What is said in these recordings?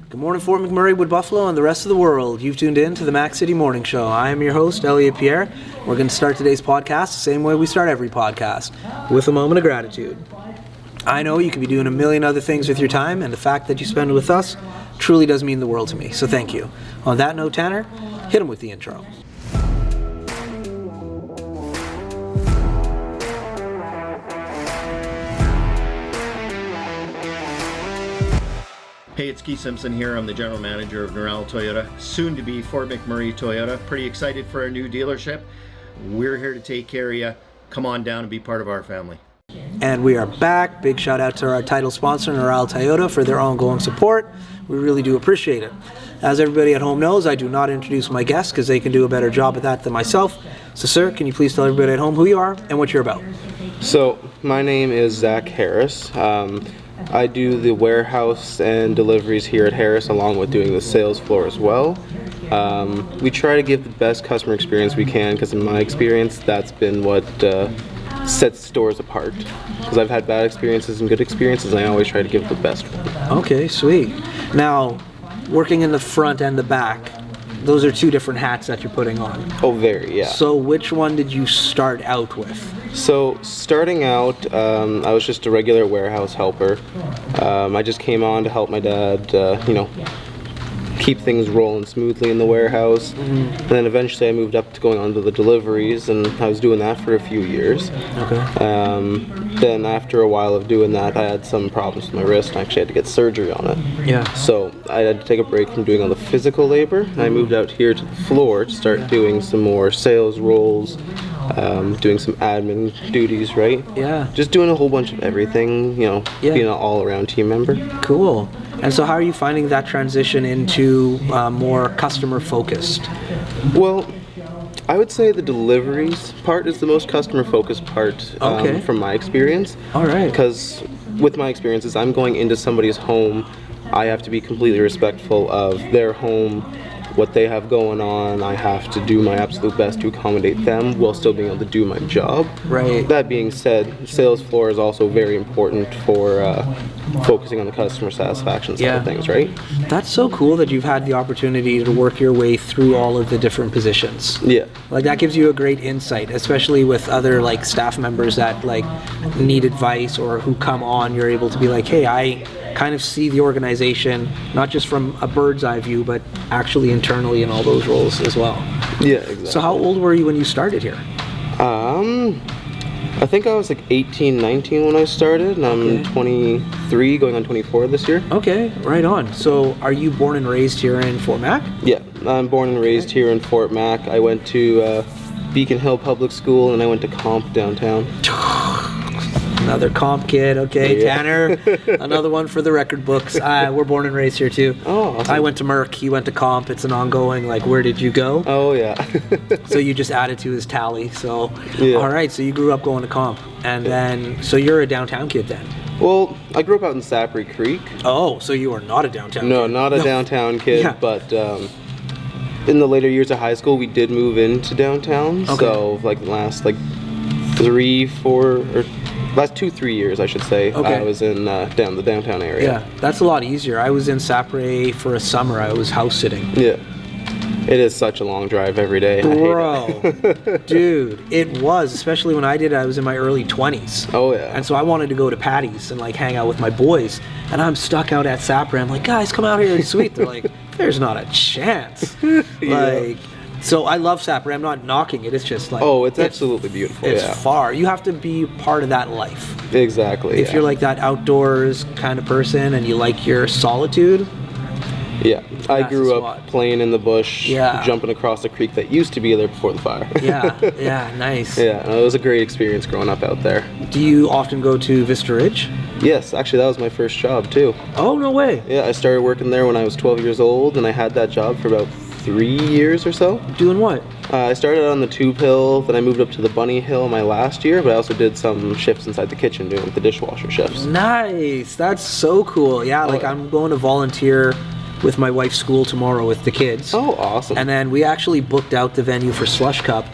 Good morning, Fort McMurray, Wood Buffalo, and the rest of the world. You've tuned in to the Mac City Morning Show. I am your host, Elliot Pierre. We're going to start today's podcast the same way we start every podcast, with a moment of gratitude. I know you could be doing a million other things with your time, and the fact that you spend it with us truly does mean the world to me, so thank you. On that note, Tanner, hit him with the intro. Hey, it's Keith Simpson here. I'm the general manager of Norral Toyota, soon to be Fort McMurray Toyota. Pretty excited for our new dealership. We're here to take care of you. Come on down and be part of our family. And we are back. Big shout out to our title sponsor, Norral Toyota, for their ongoing support. We really do appreciate it. As everybody at home knows, I do not introduce my guests because they can do a better job at that than myself. So, sir, can you please tell everybody at home who you are and what you're about? So, my name is Zach Harris. I do the warehouse and deliveries here at Harris, along with doing the sales floor as well. We try to give the best customer experience we can, because in my experience, that's been what sets stores apart. Because I've had bad experiences and good experiences, and I always try to give the best one. Okay, sweet. Now, working in the front and the back, those are two different hats that you're putting on. Oh, very, yeah. So which one did you start out with? So, starting out, I was just a regular warehouse helper. I just came on to help my dad, keep things rolling smoothly in the warehouse. And then eventually I moved up to going on to the deliveries, and I was doing that for a few years. Okay. Then after a while of doing that, I had some problems with my wrist, and I actually had to get surgery on it. Yeah. So I had to take a break from doing all the physical labor, and I moved out here to the floor to start doing some more sales roles, doing some admin duties, right? Yeah. Just doing a whole bunch of everything, being an all-around team member. Cool. And so how are you finding that transition into more customer-focused? Well, I would say the deliveries part is the most customer-focused part from my experience. All right. Because with my experiences, I'm going into somebody's home. I have to be completely respectful of their home, what they have going on. I have to do my absolute best to accommodate them while still being able to do my job. Right. That being said, sales floor is also very important for focusing on the customer satisfaction side of things, right? That's so cool that you've had the opportunity to work your way through all of the different positions. Yeah. Like, that gives you a great insight, especially with other staff members that need advice or who come on. You're able to be like, hey, I kind of see the organization not just from a bird's eye view, but actually internally in all those roles as well. Yeah, exactly. So how old were you when you started here? I think I was 18, 19 when I started, and I'm 23, going on 24 this year. Okay, right on. So are you born and raised here in Fort Mac? Yeah, I'm born and raised here in Fort Mac. I went to Beacon Hill Public School, and I went to Comp downtown. Another Comp kid, okay. Yeah. Tanner, another one for the record books. We're born and raised here too. Oh, awesome. I went to Merck, he went to Comp. It's an ongoing, where did you go? Oh, yeah. So you just added to his tally. So, Yeah. All right, so you grew up going to Comp. And then, so you're a downtown kid then? Well, I grew up out in Sapri Creek. Oh, so you are not a downtown No, kid. not a downtown kid, Yeah. but in the later years of high school, we did move into downtown. Okay. So, the last, 2-3 years, I should say, Okay. I was in the downtown area. Yeah, that's a lot easier. I was in Sapre for a summer. I was house sitting. Yeah. It is such a long drive every day. Bro, dude, it was, especially when I did it, I was in my early 20s. Oh, yeah. And so I wanted to go to Patty's and hang out with my boys. And I'm stuck out at Sapre. I'm like, guys, come out here. It's sweet. They're like, there's not a chance. Yeah. So I love Sapre. I'm not knocking it. It's just it's absolutely beautiful. It's yeah. far. You have to be part of that life. Exactly. If you're that outdoors kind of person and you like your solitude. Yeah. I That's grew the up spot. playing in the bush, Yeah. jumping across the creek that used to be there before the fire. Yeah, nice. Yeah, it was a great experience growing up out there. Do you often go to Vista Ridge? Yes, actually that was my first job too. Oh, no way. Yeah, I started working there when I was 12 years old, and I had that job for about 3 years or so. Doing what? I started on the Tube Hill, then I moved up to the Bunny Hill my last year, but I also did some shifts inside the kitchen doing the dishwasher shifts. Nice. That's so cool. Yeah, yeah. I'm going to volunteer with my wife's school tomorrow with the kids. Oh, awesome. And then we actually booked out the venue for Slush Cup.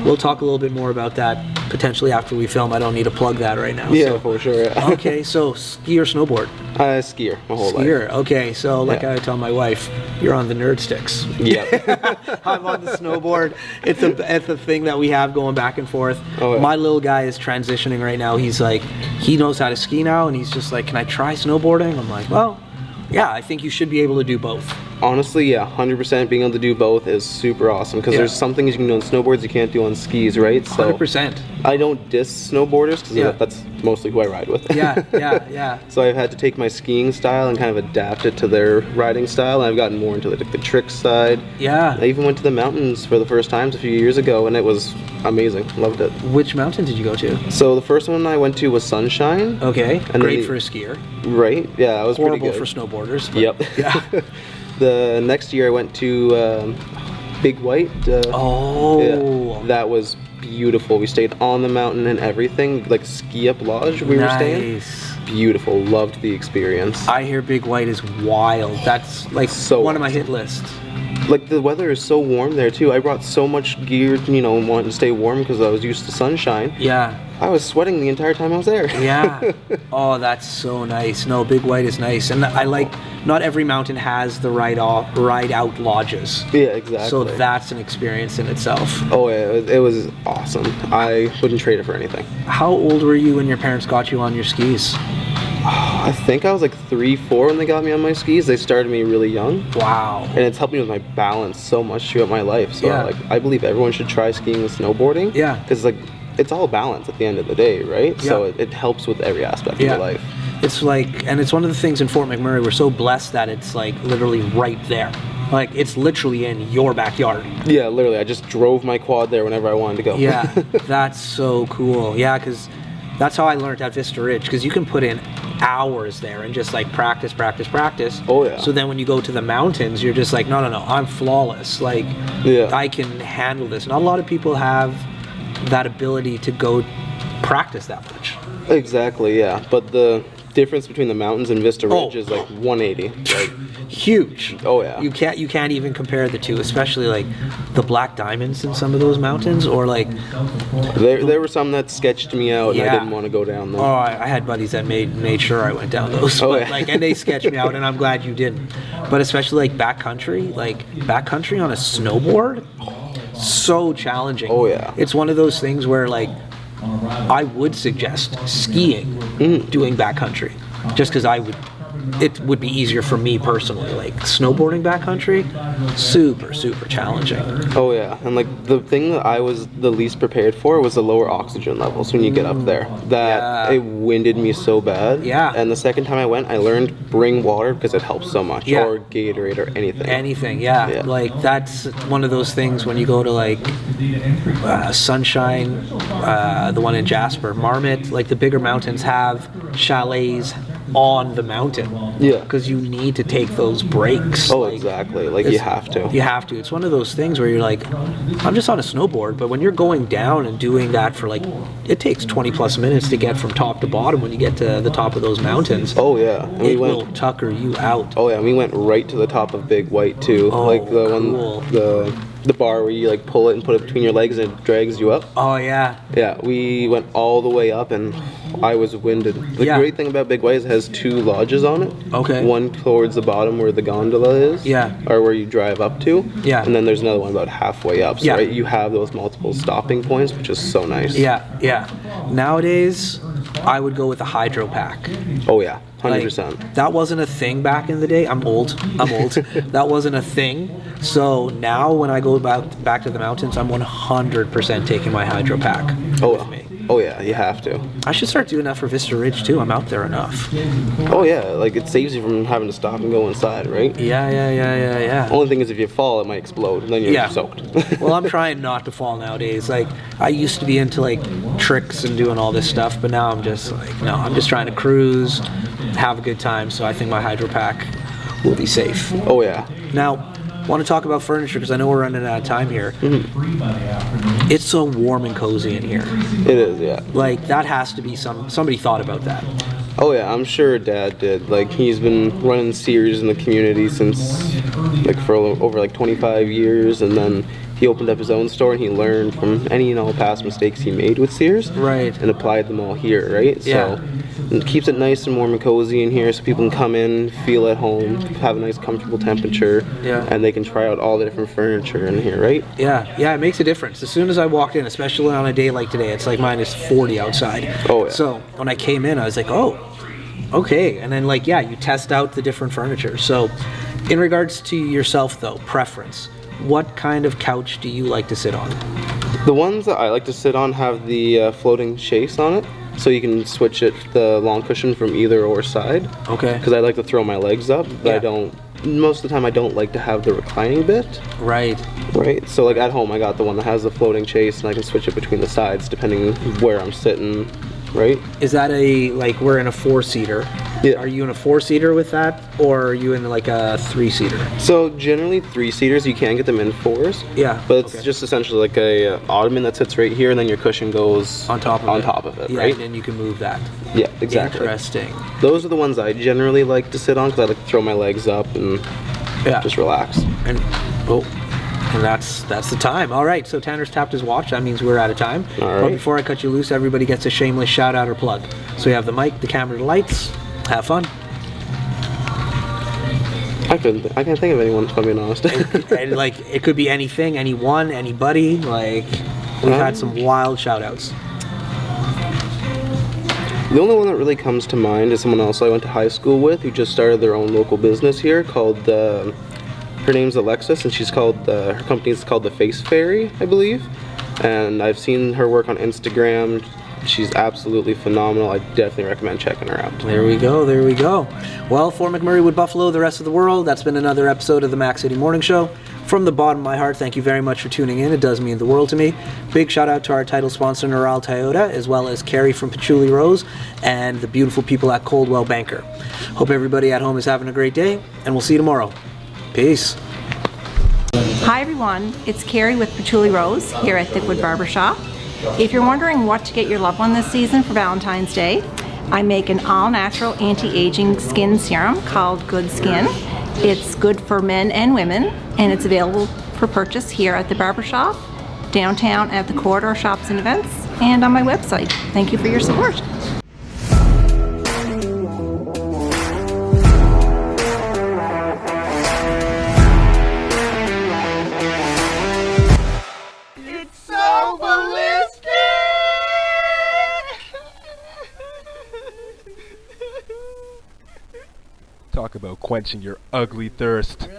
We'll talk a little bit more about that potentially after we film. I don't need to plug that right now. Yeah, so. for sure. Yeah. Okay, so ski or snowboard? Skier my whole life. Skier. Okay, so like Yeah. I tell my wife, you're on the nerd sticks. Yeah. I'm on the snowboard. It's a thing that we have going back and forth. Oh, yeah. My little guy is transitioning right now. He's like, he knows how to ski now, and he's just like, can I try snowboarding? I'm like, well, yeah, I think you should be able to do both. Honestly, yeah, 100% being able to do both is super awesome because Yeah. there's some things you can do on snowboards you can't do on skis, right? So 100%. I don't diss snowboarders because Yeah. that's mostly who I ride with. Yeah, yeah. So I've had to take my skiing style and kind of adapt it to their riding style, and I've gotten more into the trick side. Yeah. I even went to the mountains for the first times a few years ago, and it was amazing. Loved it. Which mountain did you go to? So the first one I went to was Sunshine. Okay, then great the- for a skier. Right? Yeah, that was Horrible pretty for good. snowboarders. But Yep. Yeah. The next year I went to Big White. Oh. Yeah, that was beautiful. We stayed on the mountain and everything, like ski up lodge we were staying. Nice. Beautiful. Loved the experience. I hear Big White is wild. That's like So one of my awesome. hit lists. Like the weather is so warm there too. I brought so much gear, wanting to stay warm because I was used to sunshine. Yeah. I was sweating the entire time I was there. Yeah. Oh, that's so nice. No, Big White is nice, and I like. Not every mountain has the ride out lodges. Yeah, exactly. So that's an experience in itself. Oh yeah, it was awesome. I wouldn't trade it for anything. How old were you when your parents got you on your skis? I think I was like 3, 4 when they got me on my skis. They started me really young. Wow. And it's helped me with my balance so much throughout my life. So Yeah. I believe everyone should try skiing and snowboarding. Yeah. Because it's all balance at the end of the day, right? So Yeah. it helps with every aspect of Yeah. your life. It's like, and it's one of the things in Fort McMurray, we're so blessed that it's like literally right there. Like it's literally in your backyard. Yeah, literally. I just drove my quad there whenever I wanted to go. Yeah, that's so cool. Yeah, because that's how I learned at Vista Ridge, because you can put in hours there and just like practice. Oh, yeah. So then when you go to the mountains, you're just like, no, I'm flawless. Like, Yeah. I can handle this. Not a lot of people have that ability to go practice that much. Exactly, yeah. But the difference between the mountains and Vista Ridge Oh. is like 180. Like, Huge. Oh, yeah. You can't even compare the two, especially like the black diamonds in some of those mountains, or like, there were some that sketched me out and I Yeah. didn't want to go down them. oh, I had buddies that made sure I went down those. Oh, But, yeah. like, and they sketched me out, and I'm glad you didn't. But especially like backcountry on a snowboard, so challenging. Oh, yeah. It's one of those things where like I would suggest skiing, doing backcountry, just because it would be easier for me personally. Like snowboarding backcountry, super challenging. Oh yeah, and like the thing that I was the least prepared for was the lower oxygen levels when you get up there. That Yeah. it winded me so bad. Yeah. And the second time I went, I learned bring water because it helps so much, Yeah. or Gatorade or anything. Anything, yeah. Yeah. Like that's one of those things when you go to like Sunshine, the one in Jasper, Marmot, like the bigger mountains have chalets on the mountain. Yeah. Because you need to take those breaks. Oh, like, exactly. Like you have to. You have to. It's one of those things where you're like, I'm just on a snowboard, but when you're going down and doing that for like, it takes 20 plus minutes to get from top to bottom when you get to the top of those mountains. Oh yeah, and we It went. will tucker you out. Oh yeah, we went right to the top of Big White too. Oh, like the cool. one, the bar where you like pull it and put it between your legs and it drags you up. Oh, yeah. Yeah, we went all the way up and I was winded. The Yeah. great thing about Big White is it has 2 lodges on it. Okay. One towards the bottom where the gondola is. Yeah. Or where you drive up to. Yeah. And then there's another one about halfway up. So Yeah. right, you have those multiple stopping points, which is so nice. Yeah. Nowadays, I would go with a hydro pack. Oh yeah, Like, 100%. that wasn't a thing back in the day. I'm old. That wasn't a thing. So now when I go back to the mountains, I'm 100% taking my hydro pack with me. Oh yeah, you have to. I should start doing that for Vista Ridge too. I'm out there enough. Oh yeah, like it saves you from having to stop and go inside, right? Yeah. Only thing is if you fall, it might explode, and then you're Yeah. soaked. Well, I'm trying not to fall nowadays. Like I used to be into like tricks and doing all this stuff, but now I'm just like, no, I'm just trying to cruise, have a good time. So I think my hydro pack will be safe. Oh yeah. Now, want to talk about furniture because I know we're running out of time here. It's so warm and cozy in here. It is, yeah. Like that has to be somebody thought about that. Oh yeah, I'm sure Dad did. Like he's been running Sears in the community since like for over like 25 years, and then he opened up his own store and he learned from any and all past mistakes he made with Sears, Right. and applied them all here, right? Yeah. So it keeps it nice and warm and cozy in here, so people can come in, feel at home, have a nice comfortable temperature, Yeah. and they can try out all the different furniture in here, right? Yeah, it makes a difference. As soon as I walked in, especially on a day like today, it's like -40 outside. Oh, yeah. So when I came in, I was like, oh, okay. And then like, yeah, you test out the different furniture. So in regards to yourself though, preference, what kind of couch do you like to sit on? The ones that I like to sit on have the floating chase on it, so you can switch it, the long cushion, from either or side. Okay. Because I like to throw my legs up, but Yeah. I don't. Most of the time, I don't like to have the reclining bit. Right. Right. So like at home, I got the one that has the floating chase, and I can switch it between the sides depending where I'm sitting. Right. Is that like we're in a 4-seater? Yeah. Are you in a 4-seater with that, or are you in like a 3-seater? So generally 3-seaters, you can get them in 4s. Yeah. But it's okay. just essentially like a ottoman that sits right here, and then your cushion goes on top of it. Yeah, right? and then you can move that. Yeah, exactly. Interesting. Those are the ones I generally like to sit on because I like to throw my legs up and Yeah. just relax. And and that's the time. All right, so Tanner's tapped his watch. That means we're out of time. All But right. before I cut you loose, everybody gets a shameless shout out or plug. So we have the mic, the camera, the lights. Have fun. I can't think of anyone, if I'm being honest. And like it could be anything, anyone, anybody. Like we've had some wild shout outs. The only one that really comes to mind is someone else I went to high school with who just started their own local business here called, her name's Alexis, and her company is called The Face Fairy, I believe. And I've seen her work on Instagram. She's absolutely phenomenal. I definitely recommend checking her out. There we go. Well, for McMurray Wood Buffalo, the rest of the world, that's been another episode of the Mac City Morning Show. From the bottom of my heart, thank you very much for tuning in. It does mean the world to me. Big shout out to our title sponsor, Neural Toyota, as well as Carrie from Patchouli Rose and the beautiful people at Coldwell Banker. Hope everybody at home is having a great day, and we'll see you tomorrow. Peace. Hi everyone, it's Carrie with Patchouli Rose here at Thickwood Barbershop. If you're wondering what to get your loved one this season for Valentine's Day, I make an all-natural anti-aging skin serum called Good Skin. It's good for men and women, and it's available for purchase here at the Barbershop, downtown at the Corridor Shops and Events, and on my website. Thank you for your support. Talk about quenching your ugly thirst.